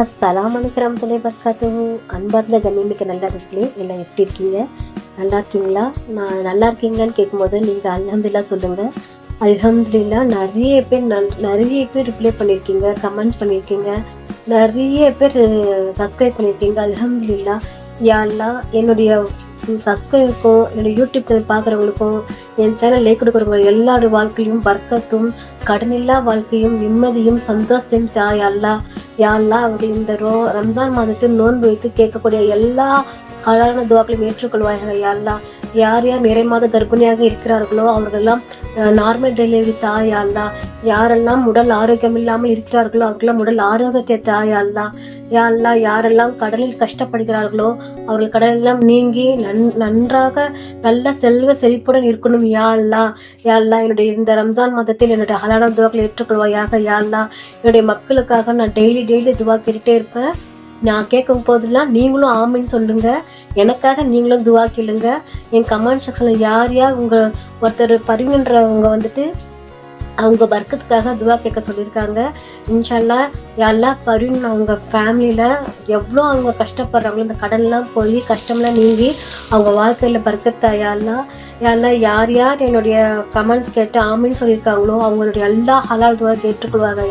அஸ்ஸலாமு அலைக்கும் வரஹ்மத்துல்லாஹி வபரகாத்துஹு. அன்பார்ந்த கண்ணியமிக்க நல்லவர்களே, எல்லாம் எப்படி இருக்கீங்க? நல்லா இருக்கீங்களா? நான் நல்லா இருக்கீங்களான்னு கேட்கும்போது நீங்கள் அல்ஹம்துலில்லாஹ் சொல்லுங்கள். அல்ஹம்துலில்லாஹ். நிறைய பேர் ரிப்ளை பண்ணியிருக்கீங்க, கமெண்ட்ஸ் பண்ணியிருக்கீங்க, நிறைய பேர் சப்ஸ்கிரைப் பண்ணியிருக்கீங்க. அல்ஹம்துலில்லாஹ். யா அல்லாஹ், என்னுடைய சப்ஸ்கிரைபருக்கும் என்னுடைய யூடியூப் சேனல் பார்க்குறவங்களுக்கும் என் சேனல் லைக் கொடுக்குறவங்க எல்லாரோட வாழ்க்கையும் பர்க்கத்தும் கடனில்லா வாழ்க்கையும் நிம்மதியும் சந்தோஷத்தையும் தாயல்லா யாரெல்லாம் அவர்கள் இந்த ரம்ஜான் மாதத்தில் நோன்பு வைத்து கேட்கக்கூடிய எல்லா ஹலாலான துவாக்களையும் ஏற்றுக்கொள்வாயாக. யாரெல்லாம் யார் யார் நிறை மாத கர்ப்பிணியாக இருக்கிறார்களோ அவர்களெல்லாம் நார்மல் டெலிவரி தாயாள்லா. யாரெல்லாம் உடல் ஆரோக்கியம் இல்லாமல் இருக்கிறார்களோ அவர்களெல்லாம் உடல் ஆரோக்கியத்தை தாயாள்லா. யாரெல்லாம் யாரெல்லாம் கடலில் கஷ்டப்படுகிறார்களோ அவர்கள் கடலெல்லாம் நீங்கி நன்றாக நல்ல செல்வ செழிப்புடன் இருக்கணும். யாழ்லா யாழ்லா என்னுடைய இந்த ரம்ஜான் மாதத்தில் என்னுடைய ஹலாலான துவாக்களை ஏற்றுக்கொள்வாயாக. யாழ்லா என்னுடைய மக்களுக்காக நான் டெய்லி துவா கேட்டுட்டே இருப்பேன். நான் கேட்கும் போதெல்லாம் நீங்களும் ஆமின்னு சொல்லுங்க. எனக்காக நீங்களும் துவா கேளுங்க. என் கமெண்ட் செக்ஷனில் யார் யார் ஒருத்தர் பரிவுன்றவங்க அவங்க பர்க்கத்துக்காக துவா கேட்க சொல்லியிருக்காங்க. இன்ஷால்லா யாரெல்லாம் பரின் அவங்க ஃபேமிலியில் எவ்வளோ அவங்க கஷ்டப்படுறாங்களோ இந்த கடன்லாம் போய் கஷ்டம்லாம் நீங்கி அவங்க வாழ்க்கையில் பர்க்கத்தாயாலாம் யார் யார் என்னுடைய கமெண்ட்ஸ் கேட்டு ஆமின்னு சொல்லியிருக்காங்களோ அவங்களுடைய எல்லா ஹலால் துவா கேட்டுக்கொள்வாங்க.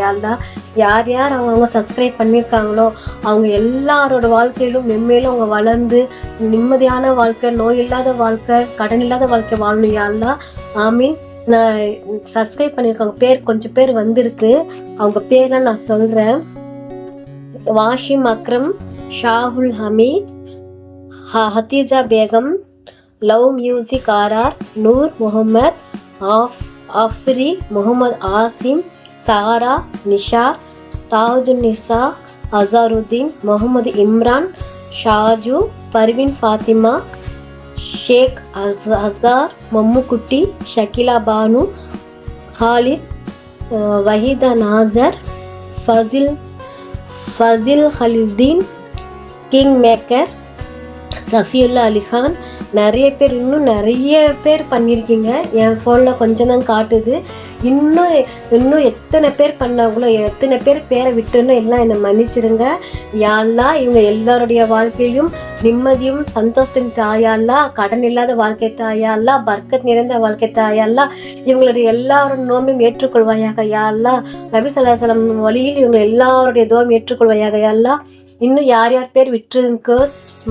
யார் யார் அவங்க சப்ஸ்கிரைப் பண்ணியிருக்காங்களோ அவங்க எல்லாரோட வாழ்க்கையிலும் மென்மேலும் அவங்க வளர்ந்து நிம்மதியான வாழ்க்கை, நோய் இல்லாத வாழ்க்கை, கடன் இல்லாத வாழ்க்கை வாழணும். யாரெல்லாம் ஆமீன். நான் சப்ஸ்கிரைப் பண்ணியிருக்காங்க பேர் கொஞ்சம் பேர் வந்திருக்கு. அவங்க பேர்லாம் நான் சொல்கிறேன். Wasim Akram, Shahul Hameed, Khadija Begum, love music R R, Noor Mohammed, Afri, Mohammed Asim, Sara, Nishar, Tajunnisa, Azharuddin, Mohammed Imran, Shaju, Parveen Fathima, Sheikh Askar, Mammukutty, Shakila Banu, Khalid, Waheeda Nasser, Fazil Halildeen, king maker, Safiullah Alikhan. நிறைய பேர் இன்னும் நிறைய பேர் பண்ணியிருக்கீங்க. என் ஃபோனில் கொஞ்சம் தான் காட்டுது. இன்னும் எத்தனை பேர் பண்ணாங்களோ எத்தனை பேர் பேரை விட்டுன்னு எல்லாம் என்னை மன்னிச்சிருங்க. யாழ்லா இவங்க எல்லாருடைய வாழ்க்கையிலும் நிம்மதியும் சந்தோஷத்தின் தாயால்லா, கடன் இல்லாத வாழ்க்கை தாயால்லா, பர்க்கத் நிறைந்த வாழ்க்கை தாயால்லா, இவங்களுடைய எல்லாரும் நோம்பையும் ஏற்றுக்கொள்வாயாக. யாழ்லா நபி ஸல்லல்லாஹு அலைஹி வஸல்லம் வழியில் இவங்க எல்லாருடைய துவாவும் ஏற்றுக்கொள்வாயாக. யாழ்லா இன்னும் யார் யார் பேர் விட்டுருக்கு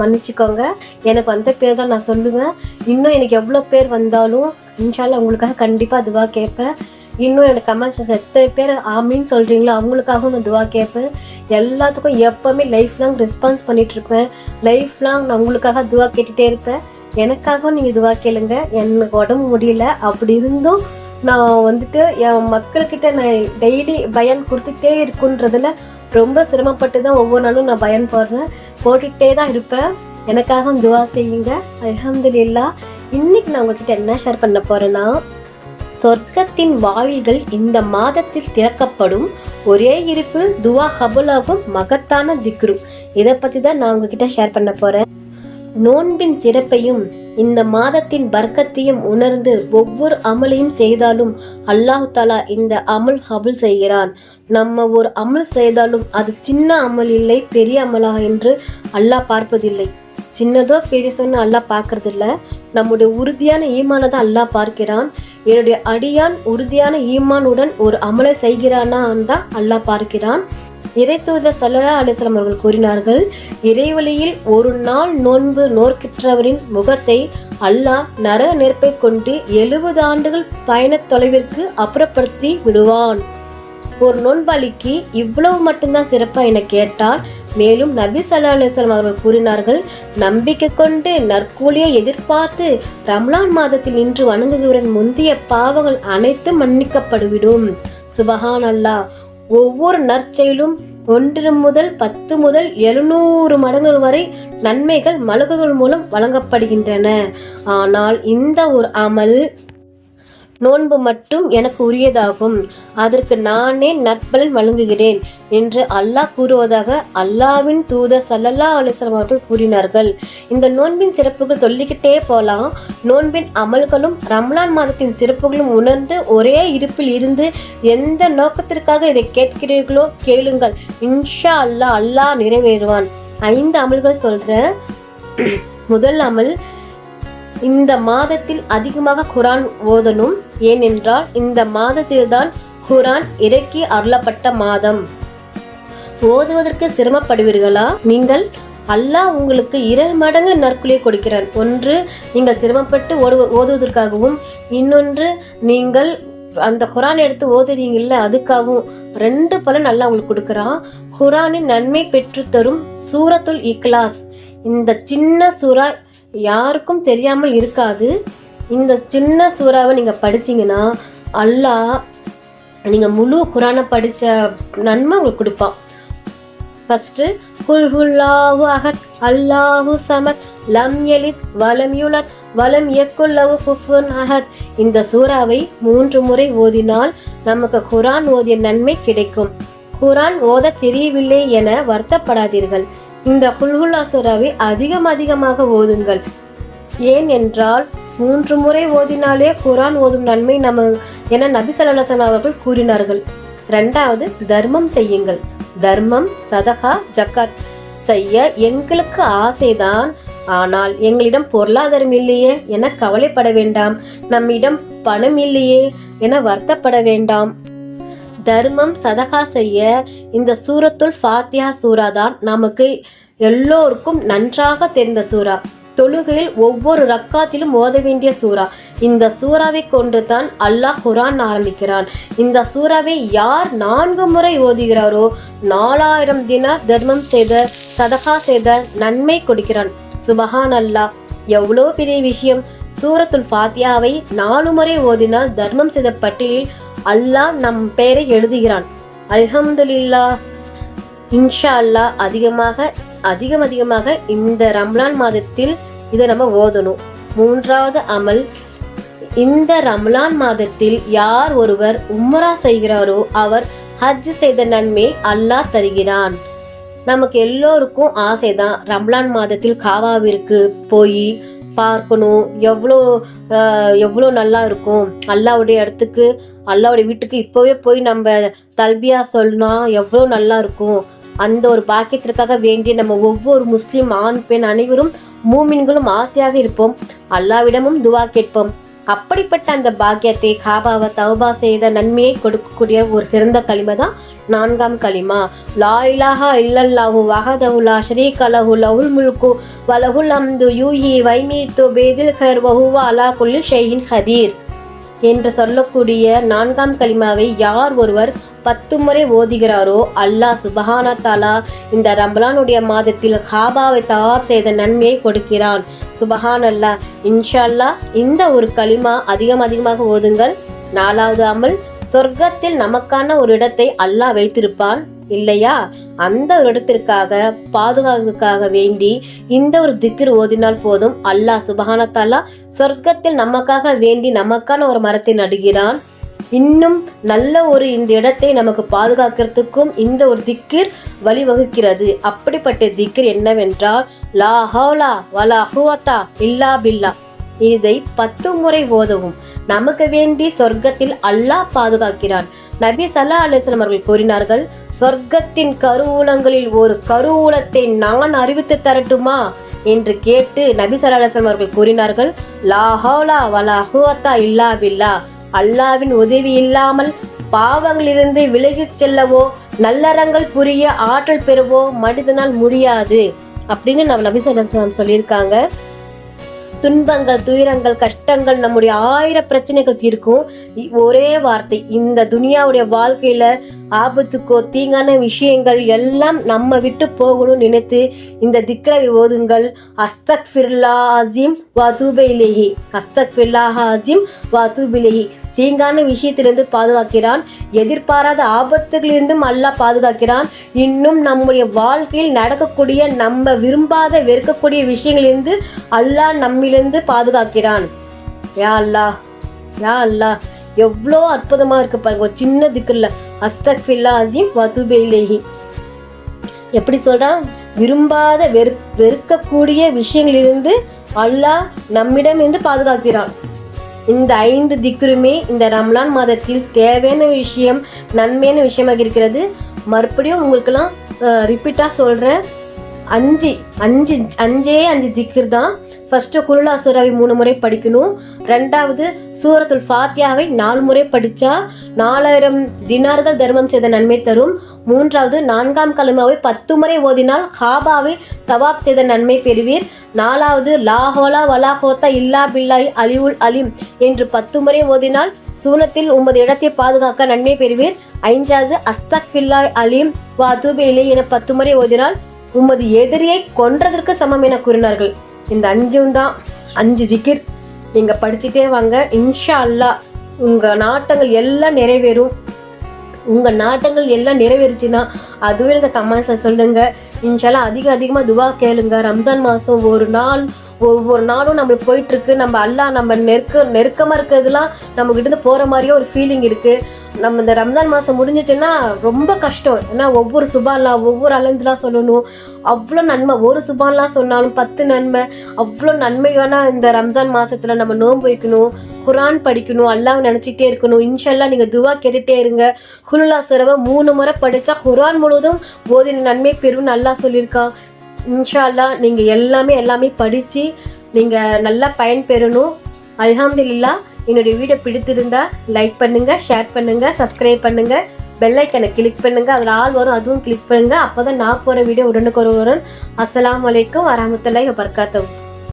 மன்னிச்சுக்கோங்க. எனக்கு வந்த பேர் தான் நான் சொல்லுவேன். இன்னும் எனக்கு எவ்வளோ பேர் வந்தாலும் இன்ஷால்லா உங்களுக்காக கண்டிப்பாக துவா கேட்பேன். இன்னும் எனக்கு கமெண்ட்ஸ் எத்தனை பேர் ஆமின்னு சொல்கிறீங்களோ அவங்களுக்காகவும் நான் துவா கேட்பேன். எல்லாத்துக்கும் எப்போவுமே லைஃப் லாங் ரெஸ்பான்ஸ் பண்ணிகிட்டு இருப்பேன். லைஃப் லாங் நான் உங்களுக்காக துவா கேட்டுகிட்டே இருப்பேன். எனக்காகவும் நீங்கள் துவா கேளுங்க. எனக்கு உடம்பு முடியல, அப்படி இருந்தும் நான் என் மக்கள்கிட்ட நான் டெய்லி பயன் கொடுத்துக்கிட்டே இருக்குன்றதுல ரொம்ப சிரமப்பட்டு தான் ஒவ்வொரு நாளும் நான் பயன் போட்டுக்கிட்டே தான் இருப்பேன். எனக்காகவும் துவா செய்யுங்க. அல்ஹம்துலில்லாஹ். இன்னைக்கு நான் உங்ககிட்ட என்ன ஷேர் பண்ண போறேன்னா, சொர்க்கத்தின் வாயில்கள் இந்த மாதத்தில் திறக்கப்படும், ஒரே இருப்பு துவா கபூலாகும் மகத்தான திக்ரு. இதை பற்றி தான் நான் உங்ககிட்ட ஷேர் பண்ண போறேன். நோன்பின் சிறப்பையும் இந்த மாதத்தின் பர்க்கத்தையும் உணர்ந்து ஒவ்வொரு அமலையும் செய்தாலும் அல்லாஹ் தஆலா இந்த அமல் கபூல் செய்கிறான். நம்ம ஒரு அமல் செய்தாலும் அது சின்ன அமல் இல்லை, பெரிய அமலா என்று அல்லாஹ் பார்ப்பதில்லை. சின்னதோ பெரியசோன்னு அல்லாஹ் பார்க்கறதில்ல. நம்முடைய உறுதியான ஈமானை தான் அல்லாஹ் பார்க்கிறான். என்னுடைய அடியான் உறுதியான ஈமானுடன் ஒரு அமலை செய்கிறானா தான் அல்லாஹ் பார்க்கிறான். இறைத்தூதர் ஸல்லல்லாஹு அலைஹி வஸல்லம் அவர்கள் கூறினார்கள், இறைவழியில் ஒரு நாள் நோன்பு நோர்க்கிற்றவரின் முகத்தை அல்லாஹ் நரக நெருப்பை கொண்டு 70 ஆண்டுகள் பயண தொலைவிற்கு அப்புறப்படுத்தி விடுவான். ஒரு நோன்பாளிக்கு இவ்வளவு மட்டும்தான் சிறப்பா என கேட்டால், மேலும் நபி ஸல்லல்லாஹு அலைஹி வஸல்லம் அவர்கள் கூறினார்கள், நம்பிக்கை கொண்டு நற்கூலியை எதிர்பார்த்து ரமலான் மாதத்தில் நின்று வணங்குகிறவரின் முந்தைய பாவங்கள் அனைத்தும் மன்னிக்கப்படுவிடும். சுபஹான் அல்லாஹ். ஒவ்வொரு நற்செயலும் 1 முதல் 10 முதல் 700 மடங்குகள் வரை நன்மைகள் மலக்குகள் மூலம் வழங்கப்படுகின்றன. ஆனால் இந்த ஒரு அமல் நோன்பு மட்டும் எனக்கு உரியதாகும், அதற்கு நானே நற்பலன் வழங்குகிறேன் என்று அல்லாஹ் கூறுவதாக அல்லாஹ்வின் தூதர் ஸல்லல்லாஹு அலைஹி வஸல்லம் அவர்கள் கூறினார்கள். இந்த நோன்பின் சிறப்புகள் சொல்லிக்கிட்டே போலாம். நோன்பின் அமல்களும் ரம்லான் மாதத்தின் சிறப்புகளும் உணர்ந்து ஒரே இருப்பில் இருந்து எந்த நோக்கத்திற்காக இதை கேட்கிறீர்களோ கேளுங்கள், இன்ஷா அல்லாஹ் அல்லாஹ் நிறைவேறுவான். 5 அமல்கள் சொல்றேன். முதல் அமல், இந்த மாதத்தில் அதிகமாக குரான் ஓதணும். ஏனென்றால் இந்த மாதத்தில்தான் குரான் இறக்கி அருளப்பட்ட மாதம். ஓதுவதற்கு சிரமப்படுவீர்களா? நீங்கள் அல்லாஹ் உங்களுக்கு 2 மடங்கு நற்குலியை கொடுக்கிறான். ஒன்று நீங்கள் சிரமப்பட்டு ஓதுவதற்காகவும், இன்னொன்று நீங்கள் அந்த குரான் எடுத்து ஓதுறீங்கல்ல அதுக்காகவும் 2 பலன் அல்லாஹ் உங்களுக்கு கொடுக்குறான். குரானின் நன்மை பெற்று தரும் சூரத்துல் இக்லாஸ், இந்த சின்ன சூரா யாருக்கும் தெரியாமல் இருக்காது. இந்த சின்ன சூறாவை நீங்கள் படிச்சீங்கன்னா அல்லாஹ் நீங்கள் முழு குரானை படித்த நன்மை உங்களுக்கு கொடுப்பான். ஃபஸ்ட்டு குல் ஹுல்லாஹு அஹத் அல்லாஹு ஸமத் லம் யலித் வலம் யூலத் வலம் யக்குல் லஹு குஃபுவன் அஹத். இந்த சூறாவை 3 முறை ஓதினால் நமக்கு குரான் ஓதிய நன்மை கிடைக்கும். குரான் ஓத தெரியவில்லை என வருத்தப்படாதீர்கள். இந்த குல்ஹுல்லா சூறாவை அதிகமாக ஓதுங்கள். ஏன் என்றால் 3 முறை ஓதினாலே குரான் ஓதும் நன்மை என நபி ஸல்லல்லாஹு அலைஹி வஸல்லம் அவர்கள் கூறினார்கள். 2வது, தர்மம் செய்யுங்கள். தர்மம், சதகா, ஜக்காத் செய்ய எங்களுக்கு ஆசைதான், ஆனால் எங்களிடம் பொருளாதாரம் இல்லையே என கவலைப்பட வேண்டாம். நம்மிடம் பணம் இல்லையே என வருத்தப்பட வேண்டாம். தர்மம், சதகா செய்ய இந்த சூரத்துல் ஃபாத்திஹா சூரா தான் நமக்கு எல்லோருக்கும் நன்றாக தெரிந்த சூரா. தொழுகையில் ஒவ்வொரு ரக்காத்திலும் ஓத வேண்டிய சூரா. இந்த சூறாவை கொண்டு தான் அல்லாஹ் குரான் ஆரம்பிக்கிறான். இந்த சூறாவை யார் 4 முறை ஓதுகிறாரோ 4000 தினார் தர்மம் செய்த, சதகா செய்த நன்மை கொடுக்கிறான். சுபஹான் அல்லாஹ், எவ்வளோ பெரிய விஷயம். சூரத்துல் ஃபாத்தியாவை 4 முறை ஓதினால் தர்மம் செய்த பட்டியலில் அல்லாஹ் நம் பெயரை எழுதுகிறான். அல்ஹம்துலில்லாஹ். இன்ஷா அல்லாஹ் அதிகமாக இந்த ரம்லான் மாதத்தில் இதை நம்ம ஓதணும். 3வது அமல், இந்த ரம்லான் மாதத்தில் யார் ஒருவர் உம்ரா செய்கிறாரோ அவர் ஹஜ் செய்த நன்மை அல்லாஹ் தருகிறான். நமக்கு எல்லோருக்கும் ஆசைதான் ரம்லான் மாதத்தில் காவாவிற்கு போய் பார்க்கணும். எவ்வளோ நல்லா இருக்கும். அல்லாவுடைய இடத்துக்கு, அல்லாவுடைய வீட்டுக்கு இப்போவே போய் நம்ம தல்பியா சொல்லணும், எவ்வளோ நல்லா இருக்கும். அந்த ஒரு பாக்கியத்திற்காக வேண்டிய நம்ம ஒவ்வொரு முஸ்லீம் ஆண் பெண் அனைவரும் மூமின்களும் ஆசையாக இருப்போம். அல்லாவிடமும் துவா கேட்போம். அப்படிப்பட்ட அந்த பாக்கியத்தை, காபாவை தௌபா செய்த நன்மையை கொடுக்கக்கூடிய ஒரு சிறந்த களிமா தான் 4ஆம் களிமா. லா இலாஹா இல்லல்லாஹு வஹதஹு லா ஷரீக லஹு லஹுல் முல்கு வ லஹுல் ஹம்து யூஹி வ யுமீத்து பியதில் கைர் வ ஹுவ அலா குல்லி ஷைஇன் கதீர் என்று சொல்லக்கூடிய 4ஆம் களிமாவை யார் ஒருவர் 10 முறை ஓதுகிறாரோ அல்லாஹ் சுபஹான தஆலா இந்த ரம்லானுடைய மாதத்தில் காபாவை தவாப் செய்த நன்மையை கொடுக்கிறான். சுபஹான் அல்லாஹ். இன்ஷா அல்லாஹ் இந்த ஒரு களிமா அதிகமாக ஓதுங்கள். 4வது அமல், சொர்க்கத்தில் நமக்கான ஒரு இடத்தை அல்லாஹ் வைத்திருப்பான் இல்லையா? அந்த ஒரு இடத்திற்காக பாதுகாப்புக்காக வேண்டி இந்த ஒரு திக்ர் ஓதினால் போதும். அல்லாஹ் சுபஹான தஆலா சொர்க்கத்தில் நமக்காக வேண்டி நமக்கான ஒரு மரத்தை நடுகிறான். இன்னும் நல்ல ஒரு இந்த இடத்தை நமக்கு பாதுகாக்கிறதுக்கும் இந்த ஒரு திக்ர் வழிவகுக்கிறது. அப்படிப்பட்ட திக்ர் என்னவென்றால் லா ஹவுலா வலா குவத்தா இல்லா பில்லா. இதை 10 முறை ஓதவும். நமக்கு வேண்டி சொர்க்கத்தில் அல்லாஹ் பாதுகாக்கிறான். நபி ஸல்லல்லாஹு அலைஹி வஸல்லம் அவர்கள் கூறினார்கள், சொர்க்கத்தின் கருவூலங்களில் ஒரு கருவூலத்தை நான் அறிவித்து தரட்டுமா என்று கேட்டு நபி ஸல்லல்லாஹு அலைஹி வஸல்லம் அவர்கள் கூறினார்கள், லா ஹவுலா வலா குவத்தா இல்லா பில்லா. அல்லாஹ்வின் உதவி இல்லாமல் பாவங்களிலிருந்து விலகிச் செல்லவோ நல்லறங்கள் புரிய ஆற்றல் பெறவோ மனிதனால் முடியாது அப்படின்னு நம்ம நபி ஸல்லல்லாஹு அலைஹி வஸல்லம் சொல்லியிருக்காங்க. துன்பங்கள், துயரங்கள், கஷ்டங்கள், நம்முடைய 1000 பிரச்சனைகள் தீர்க்கும் ஒரே வார்த்தை. இந்த துனியாவுடைய வாழ்க்கையில ஆபத்துக்கோ தீங்கான விஷயங்கள் எல்லாம் நம்ம விட்டு போகணும்னு நினைத்து இந்த திக்ரை ஓதுங்கள். அஸ்தக்ஃபிருல்லாஹ் அஸீம் வ அதூபு இலைஹி. அஸ்தக்ஃபிருல்லாஹ் அஸீம் வ அதூபு இலைஹி. தீங்கான விஷயத்திலிருந்து பாதுகாக்கிறான். எதிர்பாராத ஆபத்துகளிலிருந்தும் அல்லாஹ் பாதுகாக்கிறான். இன்னும் நம்முடைய வாழ்க்கையில் நடக்கக்கூடிய நம்ம விரும்பாத வெறுக்கக்கூடிய விஷயங்களிலிருந்து அல்லாஹ் நம்மிலிருந்து பாதுகாக்கிறான். யா அல்லாஹ், யா அல்லாஹ் எவ்வளோ அற்புதமாக இருக்கு பாருங்க. ஒரு சின்ன திக்குல்ல அஸ்தக்ஃபில்லா அஸீம் வதுபு இலைஹி. எப்படி சொல்றான், விரும்பாத வெறுக்கக்கூடிய விஷயங்களிலிருந்து அல்லாஹ் நம்மிடமிருந்து பாதுகாக்கிறான். இந்த 5 திக்ருமே இந்த ரம்லான் மாதத்தில் தேவையான விஷயம், நன்மையான விஷயமாக இருக்கிறது. மறுபடியும் உங்களுக்கெல்லாம் ரிப்பீட்டாக சொல்கிறேன், 5 திக்ர் தான். ஃபர்ஸ்ட்டு குல் சூராவை 3 முறை படிக்கணும். 2வது சூரத்துல் ஃபாத்தியாவை 4 முறை படித்தா 4000 தினார்கள் தர்மம் செய்த நன்மை தரும். 3வது 4ஆம் கலிமாவை 10 முறை ஓதினால் காபாவை தவாப் செய்த நன்மை பெறுவீர். 4வது லாஹோலா வலாஹோத்தா இல்லா பில்லாஹி அலிவுல் அலீம் என்று 10 முறை ஓதினால் சூனத்தில் உமது இடத்தை பாதுகாக்க நன்மை பெறுவீர். 5வது அஸ்தக்ஃபில்லாஹ் அலீம் வதுபு இலைஹி என 10 முறை ஓதினால் உமது எதிரியை கொன்றதற்கு சமம் என கூறினார்கள். இந்த 5 தான் 5 ஜிகிர். நீங்கள் படிச்சுட்டே வாங்க, இன்ஷா அல்லாஹ் உங்கள் நாட்டங்கள் எல்லாம் நிறைவேறும். உங்கள் நாட்டங்கள் எல்லாம் நிறைவேறுச்சுன்னா அதுவே இந்த கமெண்ட்ஸில் சொல்லுங்கள். இன்ஷா அல்லாஹ் அதிகமாக துவா கேளுங்க. ரம்ஜான் மாதம் ஒவ்வொரு நாளும் நம்மளுக்கு போயிட்டுருக்கு. நம்ம அல்லாஹ் நம்ம நெருக்கமாக இருக்கிறதுலாம் நம்மக்கிட்ட போகிற மாதிரியே ஒரு ஃபீலிங் இருக்குது. நம்ம இந்த ரம்ஜான் மாதம் முடிஞ்சிச்சுன்னா ரொம்ப கஷ்டம். ஏன்னா ஒவ்வொரு சுபான்லாம் ஒவ்வொரு அலந்துலாம் சொல்லணும். அவ்வளோ நன்மை, ஒரு சுபான்லாம் சொன்னாலும் 10 நன்மை. அவ்வளோ நன்மையான இந்த ரம்ஜான் மாதத்தில் நம்ம நோன்பு வைக்கணும், குரான் படிக்கணும், அல்லாஹ் நினச்சிக்கிட்டே இருக்கணும். இன்ஷால்லா நீங்கள் துவா கேட்டுகிட்டே இருங்க. குல் சூராவை 3 முறை படித்தா குரான் முழுவதும் ஓதின நன்மை பெறும்னு அல்லாஹ் சொல்லியிருக்கான். இன்ஷா அல்லாஹ் நீங்கள் எல்லாமே படித்து நீங்கள் நல்லா பயன்பெறணும். அல்ஹம்துலில்லாஹ். என்னுடைய வீடியோ பிடித்திருந்தா லைக் பண்ணுங்கள், ஷேர் பண்ணுங்கள், சப்ஸ்கிரைப் பண்ணுங்கள், பெல் ஐக்கனை கிளிக் பண்ணுங்கள். அதில் ஆல் வரும், அதுவும் கிளிக் பண்ணுங்கள். அப்போ தான் நான் போகிற வீடியோ உடனுக்குடன் வரும். அஸ்ஸலாமு அலைக்கும் வரஹ்மத்துல்லாஹி வபரகாத்துஹு.